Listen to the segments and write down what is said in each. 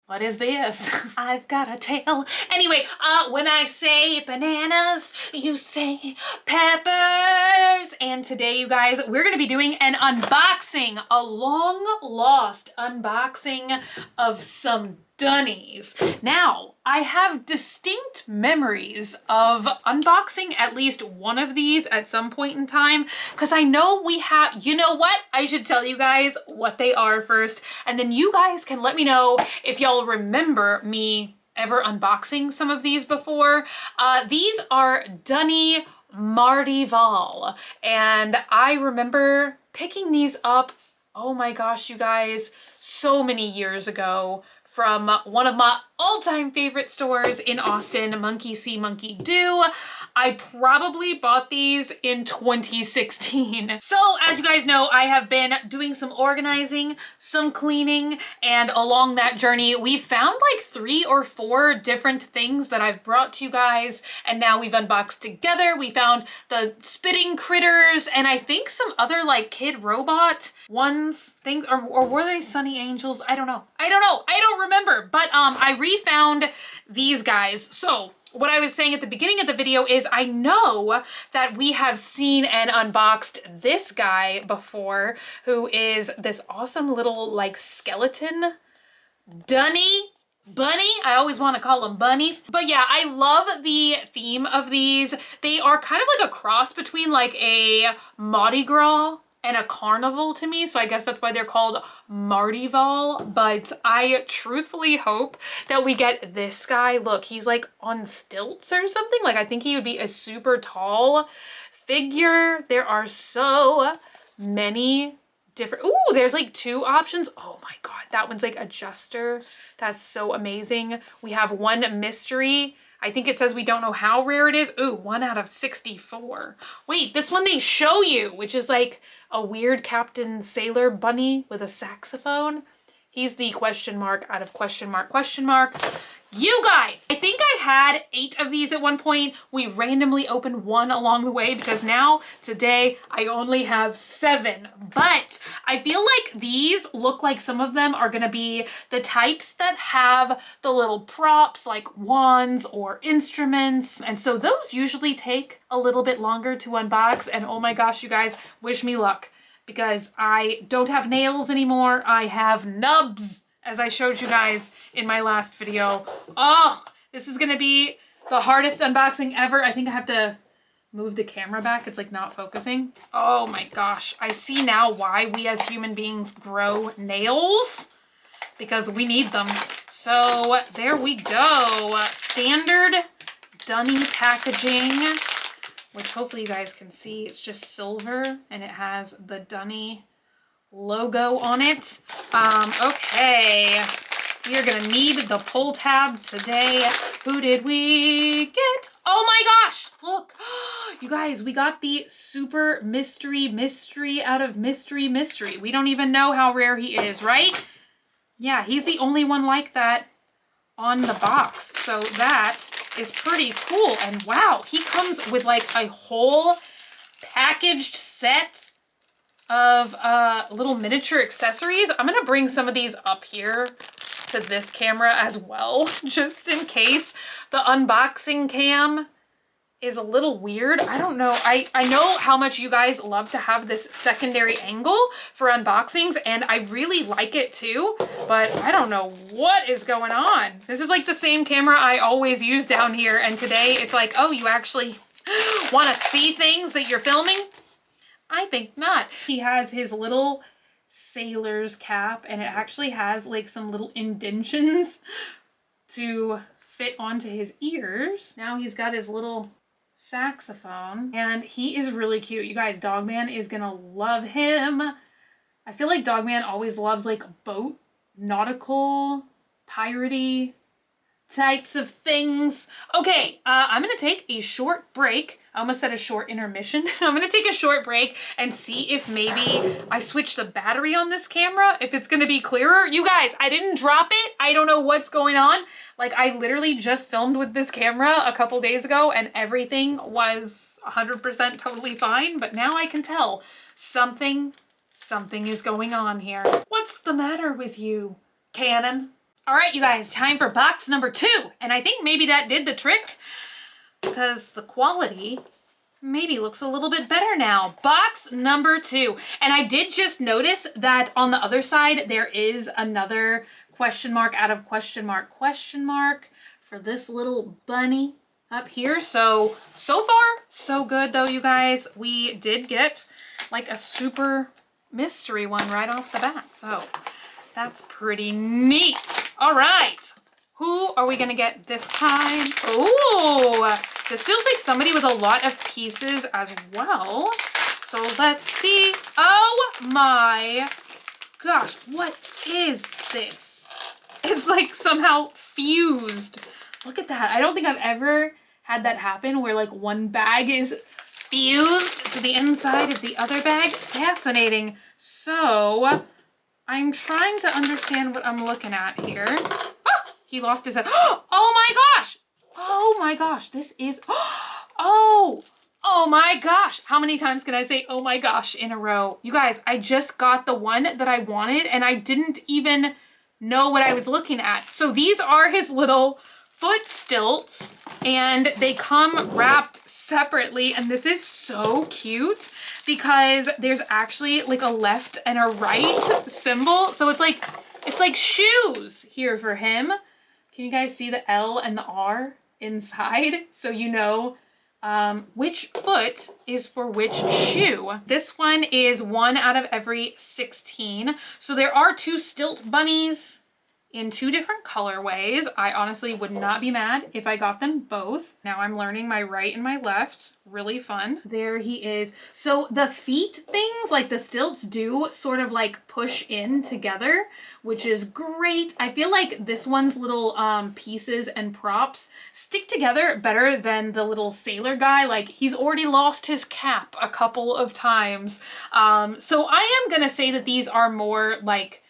What is this? I've got a tail. Anyway, when I say bananas, you say peppers. And today, you guys, we're gonna be doing an unboxing, a long lost unboxing of some Dunnies. Now, I have distinct memories of unboxing at least one of these at some point in time, because I know we have, you know what? I should tell you guys what they are first, and then you guys can let me know if y'all remember me ever unboxing some of these before. These are Dunnie Mardivale, and I remember picking these up, oh my gosh, you guys, so many years ago, from one of my all-time favorite stores in Austin, Monkey See, Monkey Do. I probably bought these in 2016. So as you guys know, I have been doing some organizing, some cleaning, and along that journey, we've found like 3 or 4 different things that I've brought to you guys, and now we've unboxed together. We found the spitting critters, and I think some other like kid robot ones, things, or were they Sunny Angels? I don't know. I don't remember, but I refound these guys. So what I was saying at the beginning of the video is I know that we have seen and unboxed this guy before, who is this awesome little like skeleton Dunnie. Bunny, I always want to call them bunnies. But yeah, I love the theme of these. They are kind of like a cross between like a Mardi Gras and a carnival to me, so I guess that's why they're called Mardivale. But I truthfully hope that we get this guy. Look, he's like on stilts or something. Like, I think he would be a super tall figure. There are so many different, ooh, there's like 2 options. Oh my god, that one's like adjuster. That's so amazing. We have one mystery. I think it says we don't know how rare it is. Ooh, 1 out of 64. Wait, this one they show you, which is like a weird Captain Sailor bunny with a saxophone. He's the question mark out of question mark question mark. You guys, I think I had 8 of these at one point. We randomly opened 1 along the way because now today I only have 7. But I feel like these look like some of them are gonna be the types that have the little props like wands or instruments. And so those usually take a little bit longer to unbox. And oh my gosh, you guys, wish me luck, because I don't have nails anymore. I have nubs, as I showed you guys in my last video. Oh, this is gonna be the hardest unboxing ever. I think I have to move the camera back. It's like not focusing. Oh my gosh. I see now why we as human beings grow nails, because we need them. So there we go. Standard Dunnie packaging, which hopefully you guys can see. It's just silver and it has the Dunnie logo on it. Okay, we are gonna need the pull tab today. Who did we get? Oh my gosh, look. You guys, we got the super mystery out of mystery. We don't even know how rare he is, right? Yeah, he's the only one like that on the box. So that is pretty cool. And wow, he comes with like a whole packaged set of little miniature accessories. I'm gonna bring some of these up here to this camera as well, just in case the unboxing cam is a little weird. I don't know. I know how much you guys love to have this secondary angle for unboxings, and I really like it too, but I don't know what is going on. This is like the same camera I always use down here, and today it's like, oh, you actually want to see things that you're filming? I think not. He has his little sailor's cap, and it actually has like some little indentions to fit onto his ears. Now he's got his little saxophone, and he is really cute. You guys, Dogman is gonna love him. I feel like Dogman always loves like boat, nautical, piratey types of things. Okay, I'm gonna take a short break. I almost said a short intermission. I'm gonna take a short break and see if maybe I switch the battery on this camera, if it's gonna be clearer. You guys, I didn't drop it. I don't know what's going on. Like, I literally just filmed with this camera a couple days ago and everything was 100% totally fine, but now I can tell something is going on here. What's the matter with you, Canon? All right, you guys, time for box number 2. And I think maybe that did the trick because the quality maybe looks a little bit better now. Box number 2. And I did just notice that on the other side, there is another question mark out of question mark for this little bunny up here. So far, so good though, you guys. We did get like a super mystery one right off the bat. So that's pretty neat. All right. Who are we gonna get this time? Oh, this feels like somebody with a lot of pieces as well. So let's see. Oh my gosh, what is this? It's like somehow fused. Look at that. I don't think I've ever had that happen where like one bag is fused to the inside of the other bag. Fascinating. So I'm trying to understand what I'm looking at here. He lost his head. Oh my gosh. Oh my gosh. This is, oh my gosh. How many times can I say, oh my gosh, in a row? You guys, I just got the one that I wanted and I didn't even know what I was looking at. So these are his little foot stilts and they come wrapped separately. And this is so cute because there's actually like a left and a right symbol. So it's like shoes here for him. Can you guys see the L and the R inside? So you know which foot is for which shoe. This one is 1 out of every 16. So there are 2 Stilt bunnies in 2 different colorways. I honestly would not be mad if I got them both. Now I'm learning my right and my left. Really fun. There he is. So the feet things, like the stilts, do sort of like push in together, which is great. I feel like this one's little pieces and props stick together better than the little sailor guy. Like he's already lost his cap a couple of times. So I am gonna say that these are more like,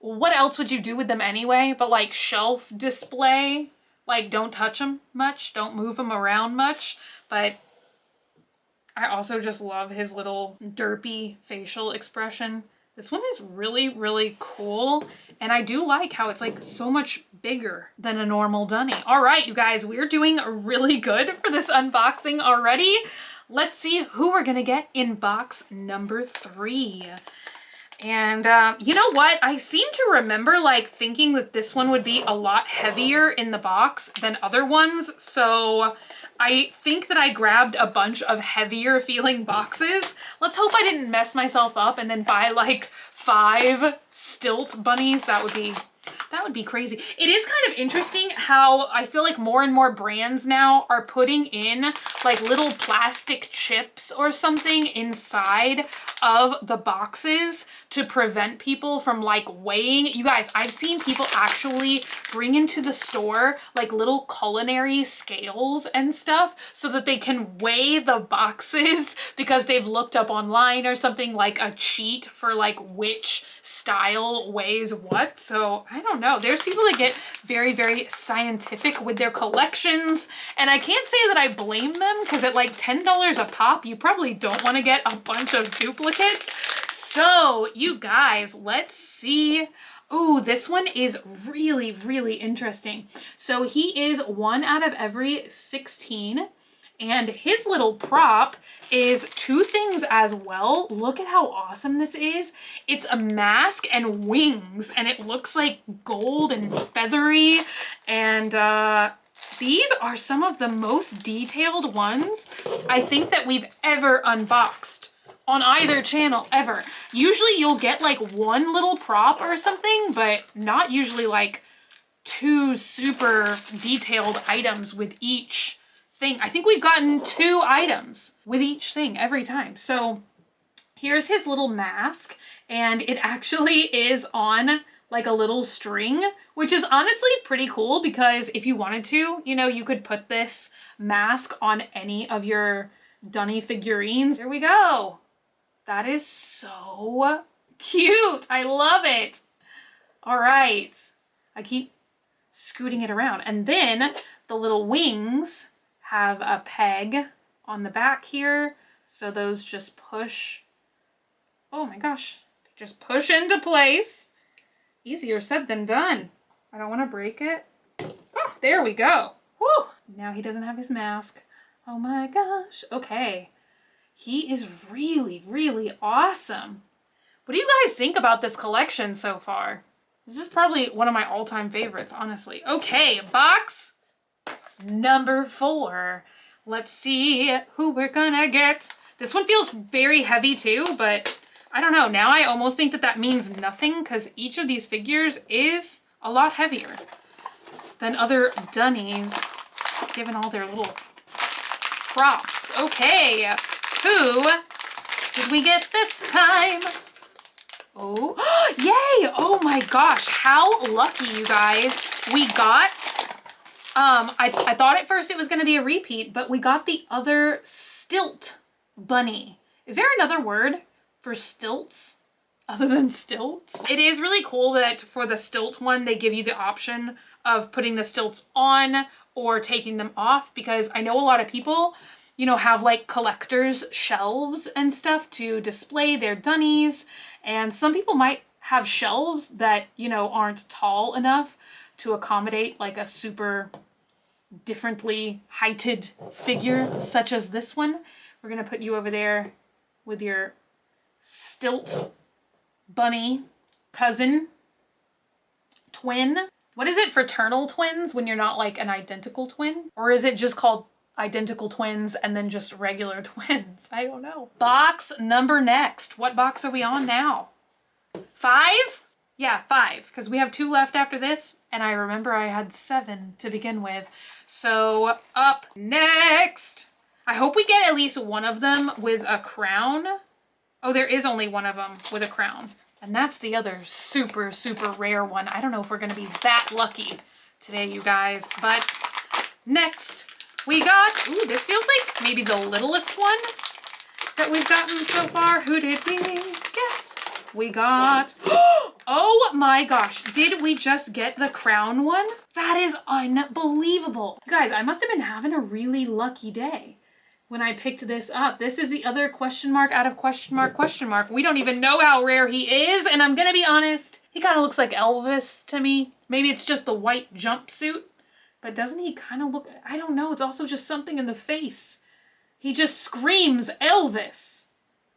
what else would you do with them anyway? But like shelf display, like don't touch them much, don't move them around much. But I also just love his little derpy facial expression. This one is really, really cool. And I do like how it's like so much bigger than a normal dunny. All right, you guys, we're doing really good for this unboxing already. Let's see who we're gonna get in box number 3. And you know what? I seem to remember like thinking that this one would be a lot heavier in the box than other ones. So I think that I grabbed a bunch of heavier feeling boxes. Let's hope I didn't mess myself up and then buy like 5 Stilt bunnies. That would be crazy. It is kind of interesting how I feel like more and more brands now are putting in like little plastic chips or something inside of the boxes to prevent people from like weighing. You guys, I've seen people actually bring into the store like little culinary scales and stuff so that they can weigh the boxes because they've looked up online or something, like a cheat for like which style weighs what. So I don't know. There's people that get very, very scientific with their collections, and I can't say that I blame them because at like $10 a pop, you probably don't want to get a bunch of duplicates. So you guys, let's see. Oh, this one is really, really interesting. So he is 1 out of every 16. And his little prop is 2 things as well. Look at how awesome this is. It's a mask and wings, and it looks like gold and feathery. And these are some of the most detailed ones I think that we've ever unboxed on either channel ever. Usually you'll get like 1 little prop or something, but not usually like 2 super detailed items with each thing. I think we've gotten 2 items with each thing every time. So here's his little mask, and it actually is on like a little string, which is honestly pretty cool because if you wanted to, you know, you could put this mask on any of your dunny figurines. There we go. That is so cute. I love it. All right. I keep scooting it around. And then the little wings have a peg on the back here. So those just push. Oh my gosh. They just push into place. Easier said than done. I don't want to break it. Oh, there we go. Woo! Now he doesn't have his mask. Oh my gosh. Okay. He is really, really awesome. What do you guys think about this collection so far? This is probably one of my all-time favorites, honestly. Okay, box number 4. Let's see who we're gonna get. This one feels very heavy too, but I don't know. Now I almost think that that means nothing because each of these figures is a lot heavier than other Dunnies, given all their little props. Okay, who did we get this time? Oh, yay! Oh my gosh, how lucky, you guys. We got, I thought at first it was going to be a repeat, but we got the other Stilt bunny. Is there another word for stilts other than stilts? It is really cool that for the Stilt one, they give you the option of putting the stilts on or taking them off, because I know a lot of people, you know, have like collectors' shelves and stuff to display their Dunnies. And some people might have shelves that, you know, aren't tall enough to accommodate like a super differently heighted figure such as this one. We're going to put you over there with your Stilt bunny cousin, twin. What is it, fraternal twins when you're not like an identical twin? Or is it just called identical twins and then just regular twins? I don't know. Box number next. What box are we on now? 5? Yeah, 5, because we have 2 left after this, and I remember I had 7 to begin with. So up next, I hope we get at least one of them with a crown. Oh, there is only one of them with a crown, and that's the other super, super rare one. I don't know if we're gonna be that lucky today, you guys, but next we got, ooh, this feels like maybe the littlest one that we've gotten so far. Who did we get? We got, oh my gosh, did we just get the crown one? That is unbelievable. You guys, I must have been having a really lucky day when I picked this up. This is the other question mark out of question mark question mark. We don't even know how rare he is, and I'm gonna be honest, he kind of looks like Elvis to me. Maybe it's just the white jumpsuit, but doesn't he kind of look, I don't know, it's also just something in the face. He just screams Elvis.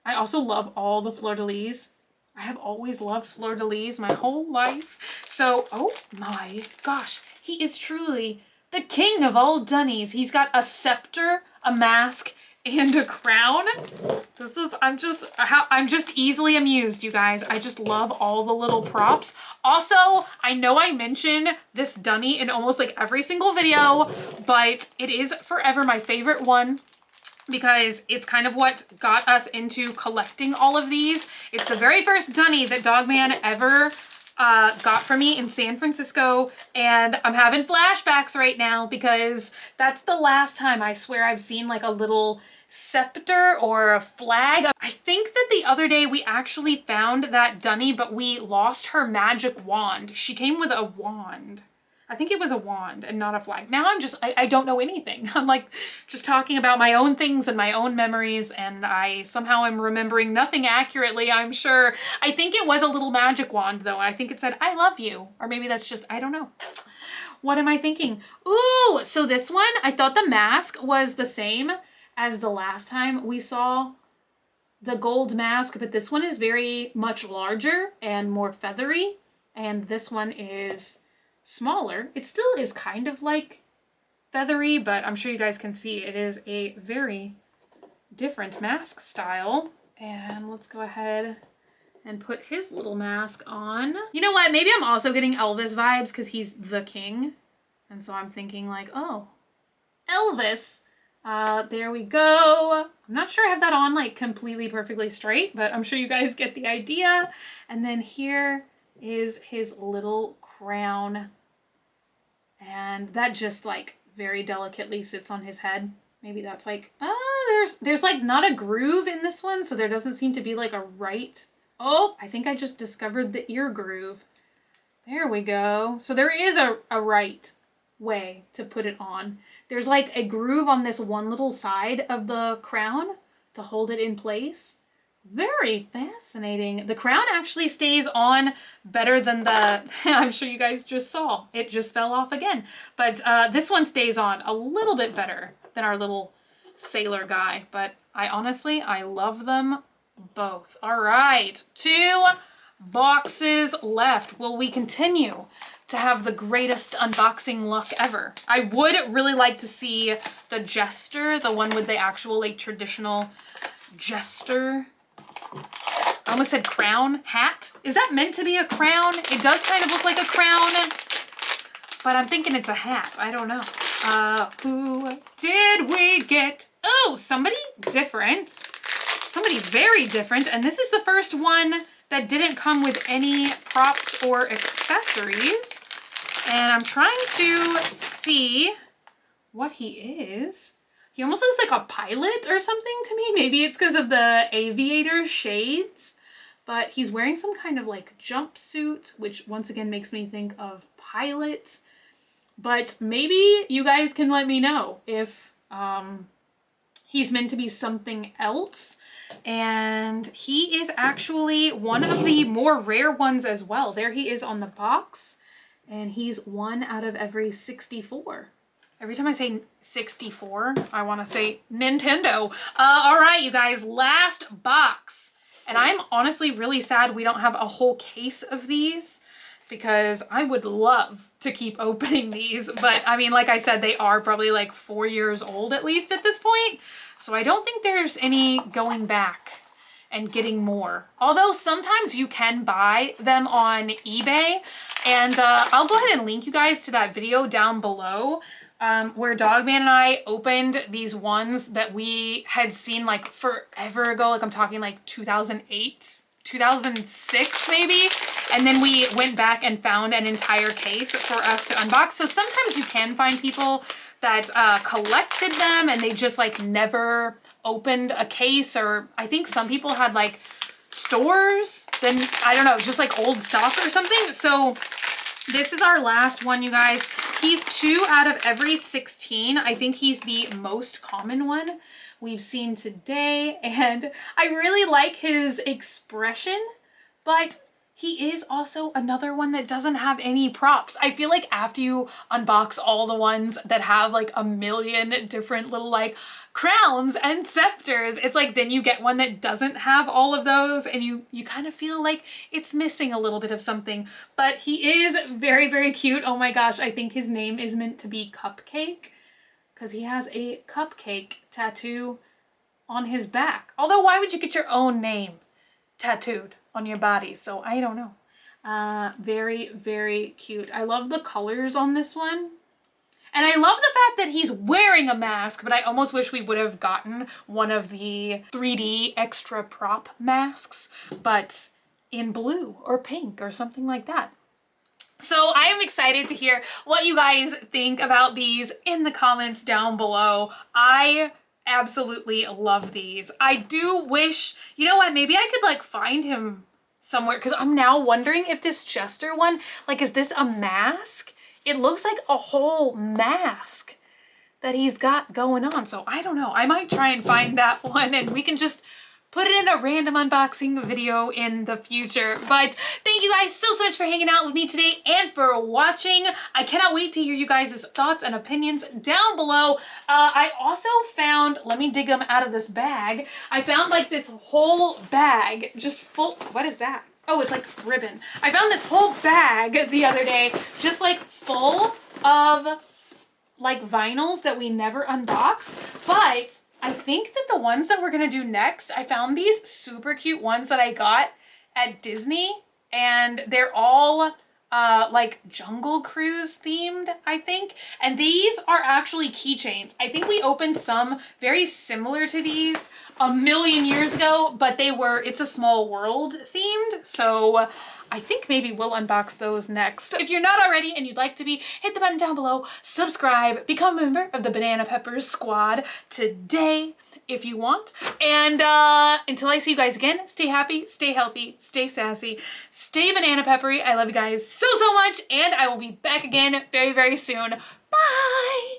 I also love all the fleur-de-lis. I have always loved fleur-de-lis my whole life. So, oh my gosh, he is truly the king of all Dunnies. He's got a scepter, a mask, and a crown. This is, I'm just easily amused, you guys. I just love all the little props. Also, I know I mention this Dunny in almost like every single video, but it is forever my favorite one, because it's kind of what got us into collecting all of these. It's the very first Dunny that Dogman ever got for me in San Francisco, and I'm having flashbacks right now because that's the last time I swear I've seen like a little scepter or a flag. I think that the other day we actually found that Dunny, but we lost her magic wand. She came with a wand. I think it was a wand and not a flag. Now I don't know anything. I'm like just talking about my own things and my own memories, and I somehow am remembering nothing accurately, I'm sure. I think it was a little magic wand though. I think it said, I love you. Or maybe that's just, I don't know. What am I thinking? Ooh, so this one, I thought the mask was the same as the last time we saw the gold mask, but this one is very much larger and more feathery. And this one is smaller. It still is kind of like feathery, but I'm sure you guys can see it is a very different mask style. And let's go ahead and put his little mask on. You know what? Maybe I'm also getting Elvis vibes because he's the king. And so I'm thinking like, oh, Elvis. There we go. I'm not sure I have that on like completely perfectly straight, but I'm sure you guys get the idea. And then here is his little crown, and that just like very delicately sits on his head. Maybe that's like, there's like not a groove in this one, so there doesn't seem to be like a right. Oh, I think I just discovered the ear groove. There we go. So there is a right way to put it on. There's like a groove on this one little side of the crown to hold it in place. Very fascinating. The crown actually stays on better than the, I'm sure you guys just saw, it just fell off again. But this one stays on a little bit better than our little sailor guy. But I love them both. All right, 2 boxes left. Will we continue to have the greatest unboxing luck ever? I would really like to see the jester, the one with the actual like traditional jester. I almost said crown, hat. Is that meant to be a crown? It does kind of look like a crown, but I'm thinking it's a hat. I don't know. Who did we get? Oh, somebody different. Somebody very different. And this is the first one that didn't come with any props or accessories. And I'm trying to see what he is. He almost looks like a pilot or something to me. Maybe it's because of the Aviator shades, but he's wearing some kind of like jumpsuit, which once again makes me think of pilot. But maybe you guys can let me know if he's meant to be something else. And he is actually one of the more rare ones as well. There he is on the box, and he's 1 out of every 64. Every time I say 64, I want to say Nintendo. All right, you guys, last box. And I'm honestly really sad we don't have a whole case of these, because I would love to keep opening these. But I mean, like I said, they are probably like 4 years old at least at this point. So I don't think there's any going back and getting more. Although sometimes you can buy them on eBay. And I'll go ahead and link you guys to that video down below. Where Dogman and I opened these ones that we had seen like forever ago. Like I'm talking like 2008, 2006 maybe. And then we went back and found an entire case for us to unbox. So sometimes you can find people that collected them and they just like never opened a case, or I think some people had like stores, then I don't know, just like old stock or something. So this is our last one, you guys. He's 2 out of every 16. I think he's the most common one we've seen today. And I really like his expression, but he is also another one that doesn't have any props. I feel like after you unbox all the ones that have like a million different little like crowns and scepters, it's like then you get one that doesn't have all of those and you kind of feel like it's missing a little bit of something. But he is very, very cute. Oh my gosh, I think his name is meant to be Cupcake because he has a cupcake tattoo on his back. Although why would you get your own name tattooed on your body? So I don't know. Very, very cute. I love the colors on this one. And I love the fact that he's wearing a mask, but I almost wish we would have gotten one of the 3D extra prop masks, but in blue or pink or something like that. So I am excited to hear what you guys think about these in the comments down below. I absolutely love these. I do wish, you know what, maybe I could like find him somewhere, because I'm now wondering if this jester one, like, is this a mask? It looks like a whole mask that he's got going on. So I don't know. I might try and find that one and we can just put it in a random unboxing video in the future. But thank you guys so much for hanging out with me today and for watching. I cannot wait to hear you guys' thoughts and opinions down below. I also found, let me dig them out of this bag. I found like this whole bag just full, what is that? Oh, it's like ribbon. I found this whole bag the other day, just like full of like vinyls that we never unboxed. But I think that the ones that we're gonna do next, I found these super cute ones that I got at Disney, and they're all like Jungle Cruise themed, I think. And these are actually keychains. I think we opened some very similar to these a million years ago, but they were It's a Small World themed. So I think maybe we'll unbox those next. If you're not already and you'd like to be, hit the button down below, subscribe, become a member of the Banana Peppers squad today if you want. And until I see you guys again, stay happy, stay healthy, stay sassy, stay banana peppery. I love you guys so, so much, and I will be back again very, very soon. Bye!